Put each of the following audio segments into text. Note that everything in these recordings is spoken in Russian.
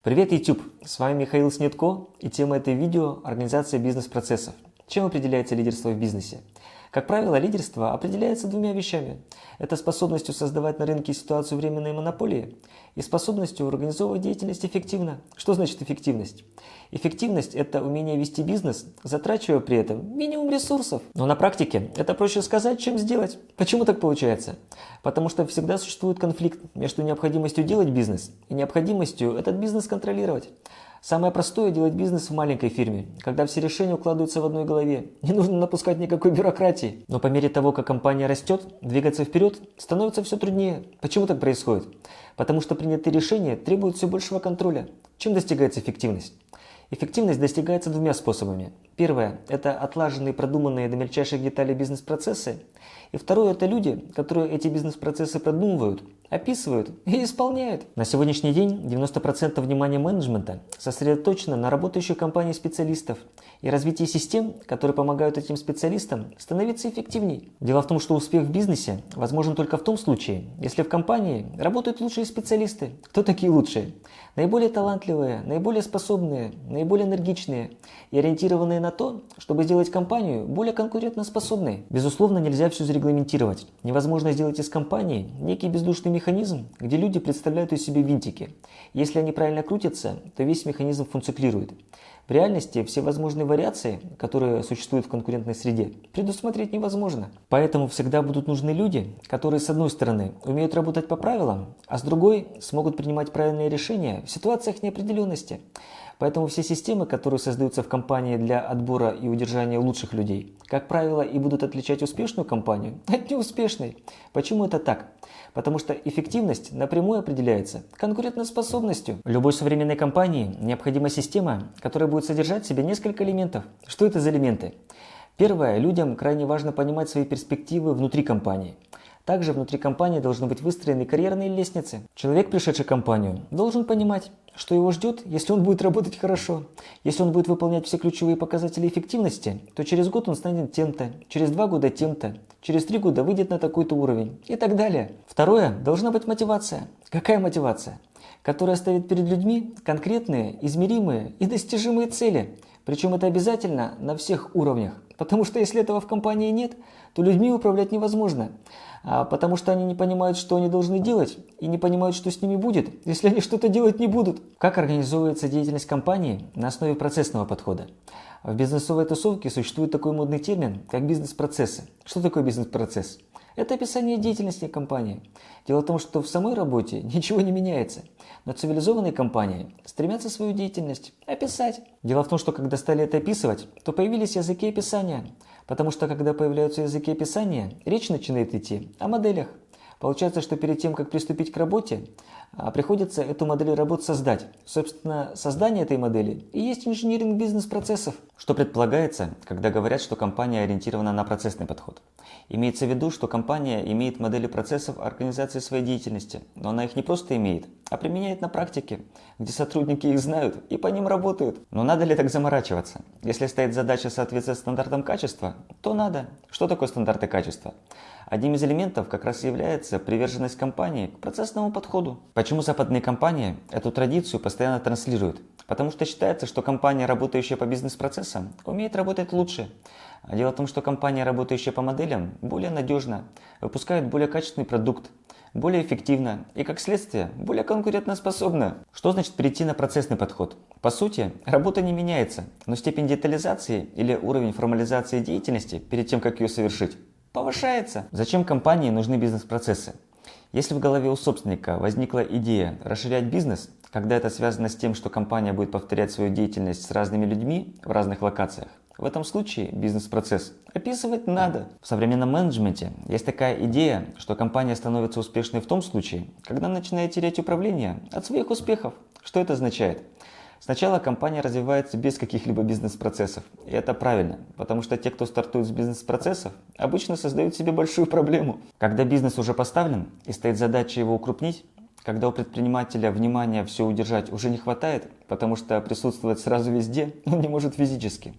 Привет, YouTube! С вами Михаил Снетко, и тема этой видео – организация бизнес-процессов. Чем определяется лидерство в бизнесе? Как правило, лидерство определяется двумя вещами. Это способностью создавать на рынке ситуацию временной монополии и способностью организовывать деятельность эффективно. Что значит эффективность? Эффективность – это умение вести бизнес, затрачивая при этом минимум ресурсов. Но на практике это проще сказать, чем сделать. Почему так получается? Потому что всегда существует конфликт между необходимостью делать бизнес и необходимостью этот бизнес контролировать. Самое простое – делать бизнес в маленькой фирме, когда все решения укладываются в одной голове. Не нужно напускать никакой бюрократии. Но по мере того, как компания растет, двигаться вперед становится все труднее. Почему так происходит? Потому что принятые решения требуют все большего контроля. Чем достигается эффективность? Эффективность достигается двумя способами. Первое – это отлаженные, продуманные до мельчайших деталей бизнес-процессы. И второе – это люди, которые эти бизнес-процессы продумывают, описывают и исполняют. На сегодняшний день 90% внимания менеджмента сосредоточено на работающих в компании специалистов и развитии систем, которые помогают этим специалистам становиться эффективнее. Дело в том, что успех в бизнесе возможен только в том случае, если в компании работают лучшие специалисты. Кто такие лучшие? Наиболее талантливые, наиболее способные, наиболее энергичные и ориентированные на то, чтобы сделать компанию более конкурентоспособной. Безусловно, нельзя все зарегламентировать. Невозможно сделать из компании некий бездушный механизм, где люди представляют из себя винтики. Если они правильно крутятся, то весь механизм функционирует. В реальности все возможные вариации, которые существуют в конкурентной среде, предусмотреть невозможно. Поэтому всегда будут нужны люди, которые с одной стороны умеют работать по правилам, а с другой смогут принимать правильные решения в ситуациях неопределенности. Поэтому все системы, которые создаются в компании для отбора и удержания лучших людей, как правило, и будут отличать успешную компанию от неуспешной. Почему это так? Потому что эффективность напрямую определяется конкурентоспособностью. В любой современной компании необходима система, которая будет содержать в себе несколько элементов. Что это за элементы? Первое. Людям крайне важно понимать свои перспективы внутри компании. Также внутри компании должны быть выстроены карьерные лестницы. Человек, пришедший в компанию, должен понимать, что его ждет, если он будет работать хорошо. Если он будет выполнять все ключевые показатели эффективности, то через год он станет тем-то, через 2 года тем-то, через 3 года выйдет на такой-то уровень и так далее. Второе, должна быть мотивация. Какая мотивация? Которая ставит перед людьми конкретные, измеримые и достижимые цели. Причем это обязательно на всех уровнях. Потому что если этого в компании нет, то людьми управлять невозможно. Потому что они не понимают, что они должны делать, и не понимают, что с ними будет, если они что-то делать не будут. Как организовывается деятельность компании на основе процессного подхода? В бизнесовой тусовке существует такой модный термин, как бизнес-процессы. Что такое бизнес-процесс? Это описание деятельности компании. Дело в том, что в самой работе ничего не меняется. Но цивилизованные компании стремятся свою деятельность описать. Дело в том, что когда стали это описывать, то появились языки описания. Потому что когда появляются языки описания, речь начинает идти о моделях. Получается, что перед тем, как приступить к работе, приходится эту модель работ создать. Собственно, создание этой модели и есть инжиниринг бизнес-процессов. Что предполагается, когда говорят, что компания ориентирована на процессный подход? Имеется в виду, что компания имеет модели процессов организации своей деятельности, но она их не просто имеет, а применяет на практике, где сотрудники их знают и по ним работают. Но надо ли так заморачиваться? Если стоит задача соответствовать стандартам качества, то надо. Что такое стандарты качества? Одним из элементов как раз является приверженность компании к процессному подходу. Почему западные компании эту традицию постоянно транслируют? Потому что считается, что компания, работающая по бизнес-процессам, умеет работать лучше. Дело в том, что компания, работающая по моделям, более надежна, выпускает более качественный продукт, более эффективно и, как следствие, более конкурентоспособна. Что значит перейти на процессный подход? По сути, работа не меняется, но степень детализации или уровень формализации деятельности перед тем, как ее совершить, повышается. Зачем компании нужны бизнес-процессы? Если в голове у собственника возникла идея расширять бизнес, когда это связано с тем, что компания будет повторять свою деятельность с разными людьми в разных локациях, в этом случае бизнес-процесс описывать надо. В современном менеджменте есть такая идея, что компания становится успешной в том случае, когда начинает терять управление от своих успехов. Что это означает? Сначала компания развивается без каких-либо бизнес-процессов. И это правильно, потому что те, кто стартует с бизнес-процессов, обычно создают себе большую проблему. Когда бизнес уже поставлен и стоит задача его укрупнить, когда у предпринимателя внимания все удержать уже не хватает, потому что присутствовать сразу везде он не может физически.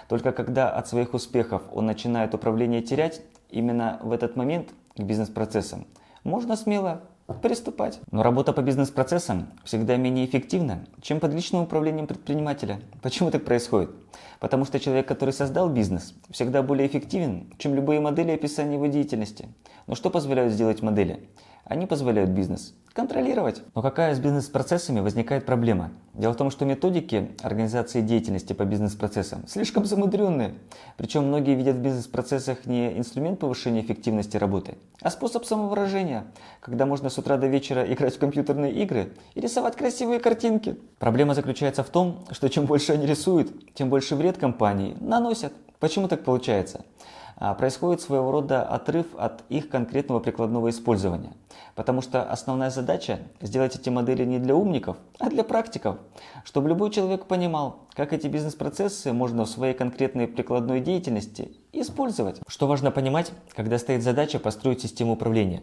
Только когда от своих успехов он начинает управление терять, именно в этот момент к бизнес-процессам можно смело приступать. Но работа по бизнес-процессам всегда менее эффективна, чем под личным управлением предпринимателя. Почему так происходит? Потому что человек, который создал бизнес, всегда более эффективен, чем любые модели описания его деятельности. Но что позволяют сделать модели? Они позволяют бизнес контролировать. Но какая с бизнес-процессами возникает проблема? Дело в том, что методики организации деятельности по бизнес-процессам слишком замудренные. Причем многие видят в бизнес-процессах не инструмент повышения эффективности работы, а способ самовыражения, когда можно с утра до вечера играть в компьютерные игры и рисовать красивые картинки. Проблема заключается в том, что чем больше они рисуют, тем больше вред компании наносят. Почему так получается? Происходит своего рода отрыв от их конкретного прикладного использования. Потому что основная задача – сделать эти модели не для умников, а для практиков, чтобы любой человек понимал, как эти бизнес-процессы можно в своей конкретной прикладной деятельности использовать. Что важно понимать, когда стоит задача построить систему управления?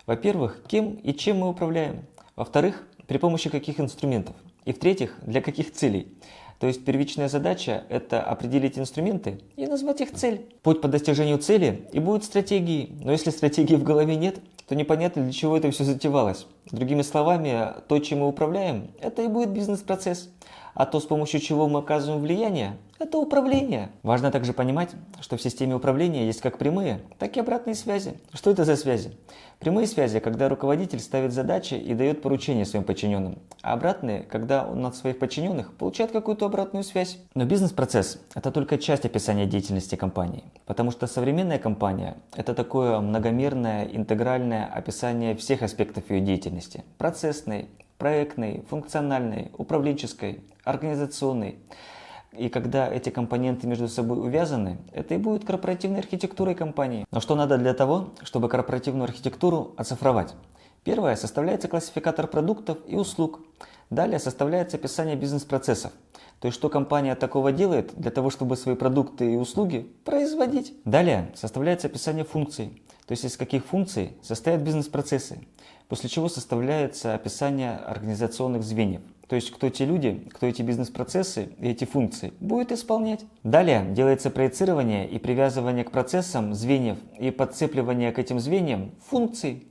Во-первых, кем и чем мы управляем. Во-вторых, при помощи каких инструментов. И в-третьих, для каких целей. То есть первичная задача – это определить инструменты и назвать их цель. Путь по достижению цели и будет стратегией, но если стратегии в голове нет, то непонятно, для чего это все затевалось. Другими словами, то, чем мы управляем, это и будет бизнес-процесс. А то, с помощью чего мы оказываем влияние, это управление. Важно также понимать, что в системе управления есть как прямые, так и обратные связи. Что это за связи? Прямые связи, когда руководитель ставит задачи и дает поручения своим подчиненным. А обратные, когда он от своих подчиненных получает какую-то обратную связь. Но бизнес-процесс – это только часть описания деятельности компании. Потому что современная компания – это такое многомерное, интегральное описание всех аспектов ее деятельности. Процессной, проектной, функциональной, управленческой, организационной. И когда эти компоненты между собой увязаны, это и будет корпоративной архитектурой компании. Но что надо для того, чтобы корпоративную архитектуру оцифровать? Первое – составляется классификатор продуктов и услуг. Далее составляется описание бизнес-процессов. То есть, что компания такого делает для того, чтобы свои продукты и услуги производить. Далее составляется описание функций. То есть, из каких функций состоят бизнес-процессы. После чего составляется описание организационных звеньев. То есть, кто те люди, кто эти бизнес-процессы и эти функции будет исполнять. Далее делается проецирование и привязывание к процессам звеньев и подцепливание к этим звеньям функций.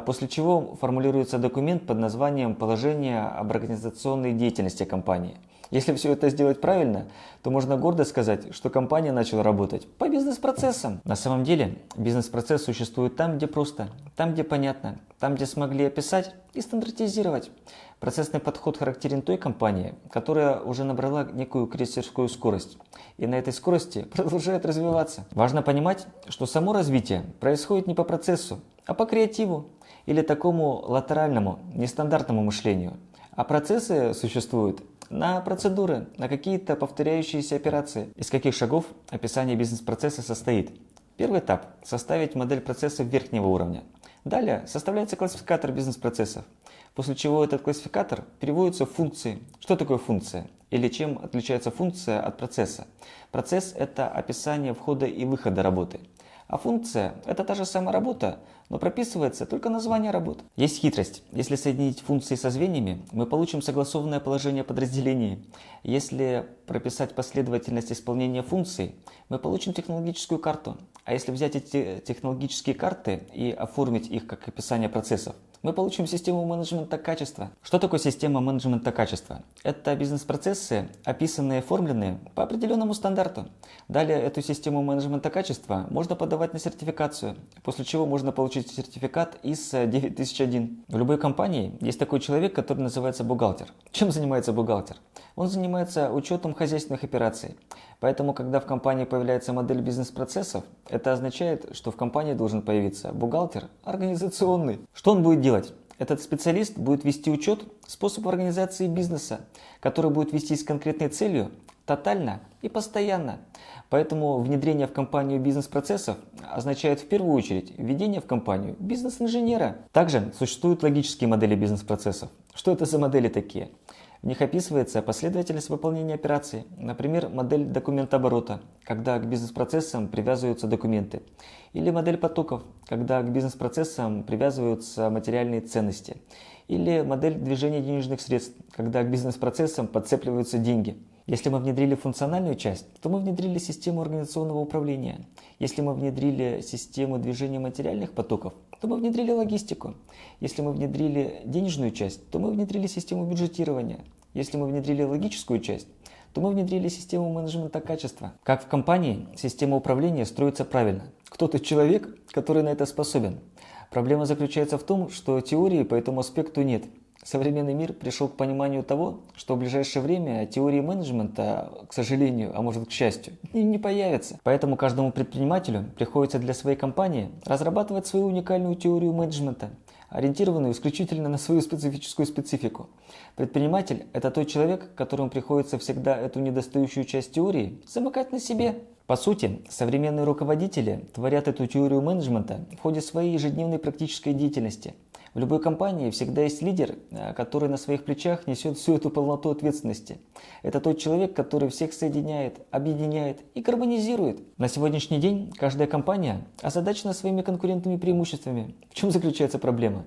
После чего формулируется документ под названием «Положение об организационной деятельности компании». Если все это сделать правильно, то можно гордо сказать, что компания начала работать по бизнес-процессам. На самом деле бизнес-процесс существует там, где просто, там, где понятно, там, где смогли описать и стандартизировать. Процессный подход характерен той компании, которая уже набрала некую крейсерскую скорость и на этой скорости продолжает развиваться. Важно понимать, что само развитие происходит не по процессу, а по креативу или такому латеральному, нестандартному мышлению. А процессы существуют на процедуры, на какие-то повторяющиеся операции. Из каких шагов описание бизнес-процесса состоит? Первый этап – составить модель процессов верхнего уровня. Далее составляется классификатор бизнес-процессов, после чего этот классификатор переводится в функции. Что такое функция? Или чем отличается функция от процесса? Процесс – это описание входа и выхода работы. А функция – это та же самая работа, но прописывается только название работ. Есть хитрость. Если соединить функции со звеньями, мы получим согласованное положение подразделений. Если прописать последовательность исполнения функций, мы получим технологическую карту. А если взять эти технологические карты и оформить их как описание процессов, мы получим систему менеджмента качества. Что такое система менеджмента качества? Это бизнес-процессы, описанные и оформленные по определенному стандарту. Далее эту систему менеджмента качества можно подавать на сертификацию, после чего можно получить сертификат ISO 9001. В любой компании есть такой человек, который называется бухгалтер. Чем занимается бухгалтер? Он занимается учетом хозяйственных операций. Поэтому, когда в компании появляется модель бизнес-процессов, это означает, что в компании должен появиться бухгалтер организационный. Что он будет делать? Этот специалист будет вести учет способа организации бизнеса, который будет вестись с конкретной целью, тотально и постоянно. Поэтому внедрение в компанию бизнес-процессов означает в первую очередь введение в компанию бизнес-инженера. Также существуют логические модели бизнес-процессов. Что это за модели такие? В них описывается последовательность выполнения операций, например, модель документооборота, когда к бизнес-процессам привязываются документы, или модель потоков, когда к бизнес-процессам привязываются материальные ценности, или модель движения денежных средств, когда к бизнес-процессам подцепливаются деньги. Если мы внедрили функциональную часть, то мы внедрили систему организационного управления. Если мы внедрили систему движения материальных потоков, то мы внедрили логистику. Если мы внедрили денежную часть, то мы внедрили систему бюджетирования. Если мы внедрили логическую часть, то мы внедрили систему менеджмента качества. Как в компании, система управления строится правильно. Кто тот человек, который на это способен? Проблема заключается в том, что теории по этому аспекту нет. Современный мир пришел к пониманию того, что в ближайшее время теории менеджмента, к сожалению, а может к счастью, не появятся. Поэтому каждому предпринимателю приходится для своей компании разрабатывать свою уникальную теорию менеджмента, ориентированную исключительно на свою специфическую специфику. Предприниматель – это тот человек, которому приходится всегда эту недостающую часть теории замыкать на себе. По сути, современные руководители творят эту теорию менеджмента в ходе своей ежедневной практической деятельности. В любой компании всегда есть лидер, который на своих плечах несет всю эту полноту ответственности. Это тот человек, который всех соединяет, объединяет и гармонизирует. На сегодняшний день каждая компания озадачена своими конкурентными преимуществами. В чем заключается проблема?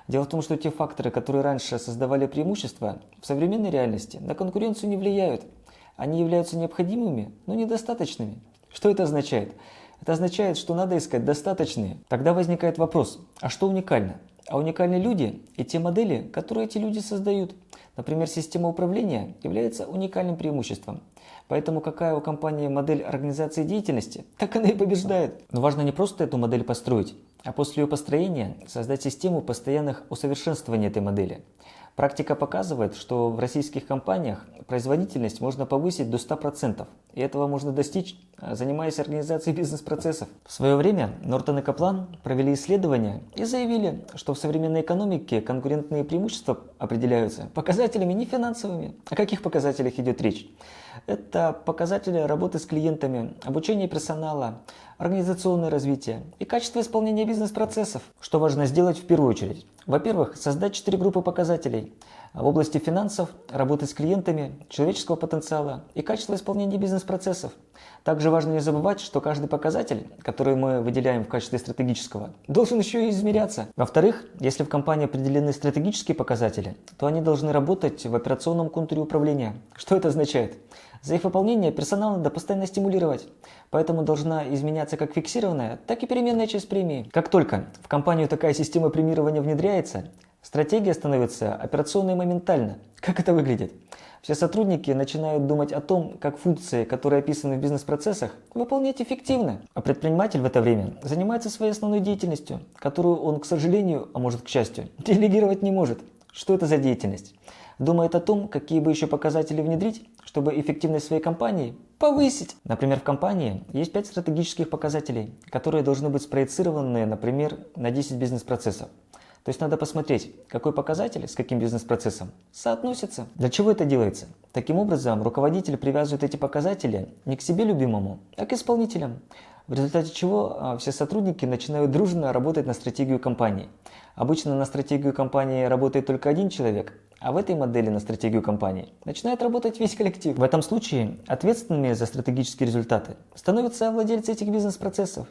Дело в том, что те факторы, которые раньше создавали преимущества, в современной реальности на конкуренцию не влияют. Они являются необходимыми, но недостаточными. Что это означает? Это означает, что надо искать достаточные. Тогда возникает вопрос, а что уникально? А уникальны люди и те модели, которые эти люди создают. Например, система управления является уникальным преимуществом. Поэтому какая у компании модель организации деятельности, так она и побеждает. Но важно не просто эту модель построить, а после ее построения создать систему постоянных усовершенствований этой модели. Практика показывает, что в российских компаниях производительность можно повысить до 100%. И этого можно достичь, занимаясь организацией бизнес-процессов. В свое время Нортон и Каплан провели исследования и заявили, что в современной экономике конкурентные преимущества определяются показателями не финансовыми. О каких показателях идет речь? Это показатели работы с клиентами, обучение персонала, организационное развитие и качество исполнения бизнес-процессов. Что важно сделать в первую очередь? Во-первых, создать 4 группы показателей в области финансов, работы с клиентами, человеческого потенциала и качества исполнения бизнес-процессов. Также важно не забывать, что каждый показатель, который мы выделяем в качестве стратегического, должен еще и измеряться. Во-вторых, если в компании определены стратегические показатели, то они должны работать в операционном контуре управления. Что это означает? За их выполнение персонал надо постоянно стимулировать, поэтому должна изменяться как фиксированная, так и переменная часть премии. Как только в компанию такая система премирования внедряется, стратегия становится операционной моментально. Как это выглядит? Все сотрудники начинают думать о том, как функции, которые описаны в бизнес-процессах, выполнять эффективно. А предприниматель в это время занимается своей основной деятельностью, которую он, к сожалению, а может к счастью, делегировать не может. Что это за деятельность? Думает о том, какие бы еще показатели внедрить, чтобы эффективность своей компании повысить. Например, в компании есть 5 стратегических показателей, которые должны быть спроецированы, например, на 10 бизнес-процессов. То есть надо посмотреть, какой показатель с каким бизнес-процессом соотносится. Для чего это делается? Таким образом, руководитель привязывает эти показатели не к себе любимому, а к исполнителям. В результате чего все сотрудники начинают дружно работать на стратегию компании. Обычно на стратегию компании работает только один человек, а в этой модели на стратегию компании начинает работать весь коллектив. В этом случае ответственными за стратегические результаты становятся владельцы этих бизнес-процессов,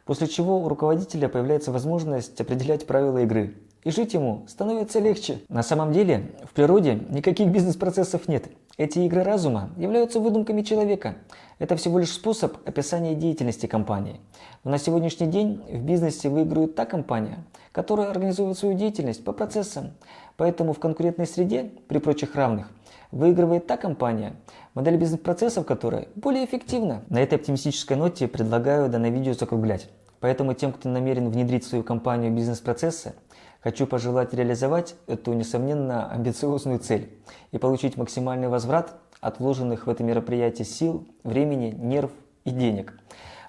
после чего у руководителя появляется возможность определять правила игры, и жить ему становится легче. На самом деле, в природе никаких бизнес-процессов нет. Эти игры разума являются выдумками человека. Это всего лишь способ описания деятельности компании. Но на сегодняшний день в бизнесе выигрывает та компания, которая организует свою деятельность по процессам. Поэтому в конкурентной среде, при прочих равных, выигрывает та компания, модель бизнес-процессов которой более эффективна. На этой оптимистической ноте предлагаю данное видео закруглять. Поэтому тем, кто намерен внедрить в свою компанию бизнес-процессы, хочу пожелать реализовать эту, несомненно, амбициозную цель и получить максимальный возврат от вложенных в это мероприятие сил, времени, нерв и денег.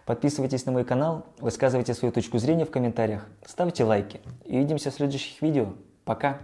Подписывайтесь на мой канал, высказывайте свою точку зрения в комментариях, ставьте лайки. И увидимся в следующих видео. Пока!